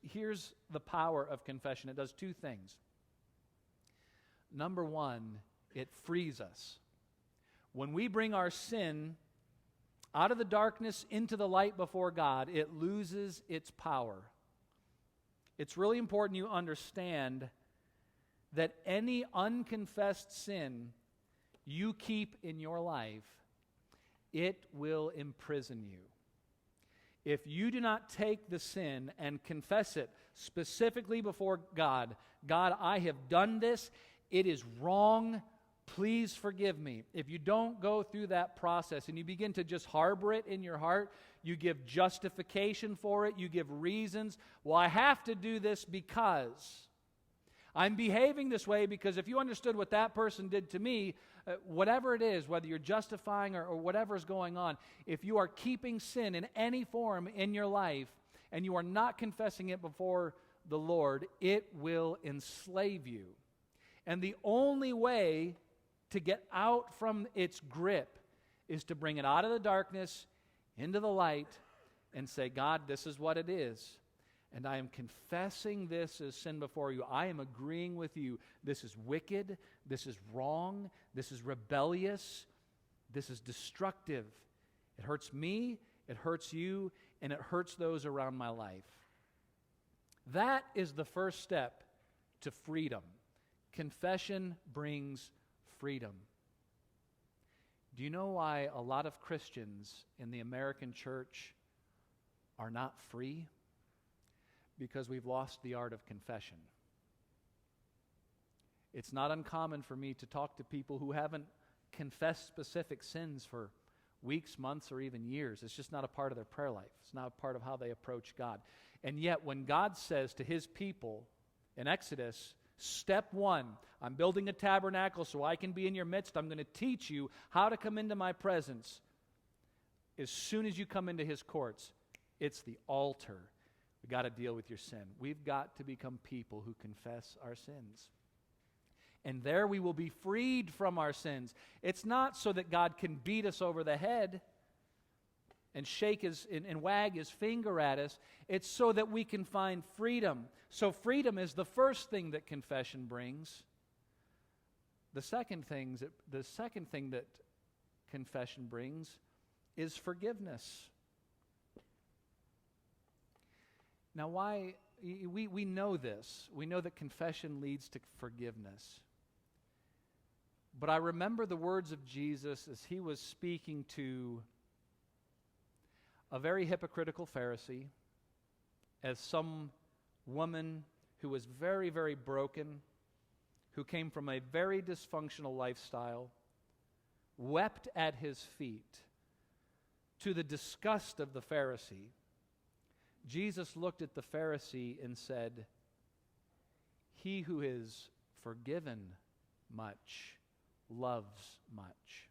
Here's the power of confession. It does two things. Number one, it frees us. When we bring our sin out of the darkness into the light before God, it loses its power. It's really important you understand that any unconfessed sin you keep in your life, it will imprison you. If you do not take the sin and confess it specifically before God, God, I have done this, it is wrong, please forgive me. If you don't go through that process and you begin to just harbor it in your heart, you give justification for it, you give reasons. Well, I have to do this because I'm behaving this way because if you understood what that person did to me, whatever it is, whether you're justifying or whatever is going on, if you are keeping sin in any form in your life and you are not confessing it before the Lord, it will enslave you. And the only way to get out from its grip is to bring it out of the darkness into the light and say, God, this is what it is. And I am confessing this as sin before you. I am agreeing with you. This is wicked. This is wrong. This is rebellious. This is destructive. It hurts me. It hurts you. And it hurts those around my life. That is the first step to freedom. Confession brings freedom. Do you know why a lot of Christians in the American church are not free? Because we've lost the art of confession. It's not uncommon for me to talk to people who haven't confessed specific sins for weeks, months, or even years. It's just not a part of their prayer life. It's not a part of how they approach God. And yet when God says to his people in Exodus, step one, I'm building a tabernacle so I can be in your midst. I'm going to teach you how to come into my presence. As soon as you come into his courts, it's the altar. We've got to deal with your sin. We've got to become people who confess our sins. And there we will be freed from our sins. It's not so that God can beat us over the head and and wag his finger at us. It's so that we can find freedom. So freedom is the first thing that confession brings. The second thing that confession brings is forgiveness. Now, why? We know this. We know that confession leads to forgiveness. But I remember the words of Jesus as he was speaking to a very hypocritical Pharisee, as some woman who was very, very broken, who came from a very dysfunctional lifestyle, wept at his feet to the disgust of the Pharisee. Jesus looked at the Pharisee and said, "He who is forgiven much loves much."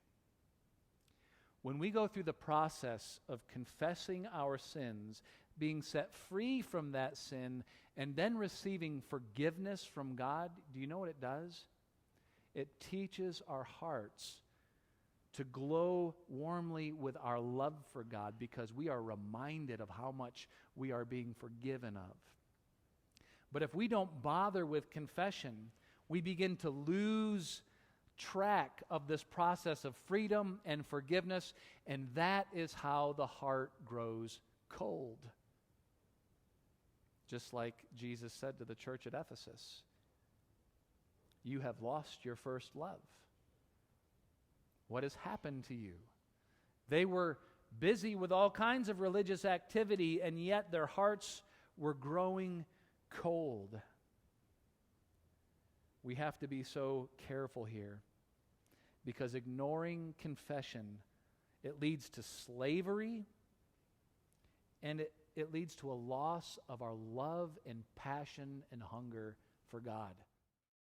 When we go through the process of confessing our sins, being set free from that sin, and then receiving forgiveness from God, do you know what it does? It teaches our hearts to glow warmly with our love for God because we are reminded of how much we are being forgiven of. But if we don't bother with confession, we begin to lose track of this process of freedom and forgiveness, and that is how the heart grows cold. Just like Jesus said to the church at Ephesus, you have lost your first love. What has happened to you? They were busy with all kinds of religious activity, and yet their hearts were growing cold. We have to be so careful here, because ignoring confession, it leads to slavery, and it leads to a loss of our love and passion and hunger for God.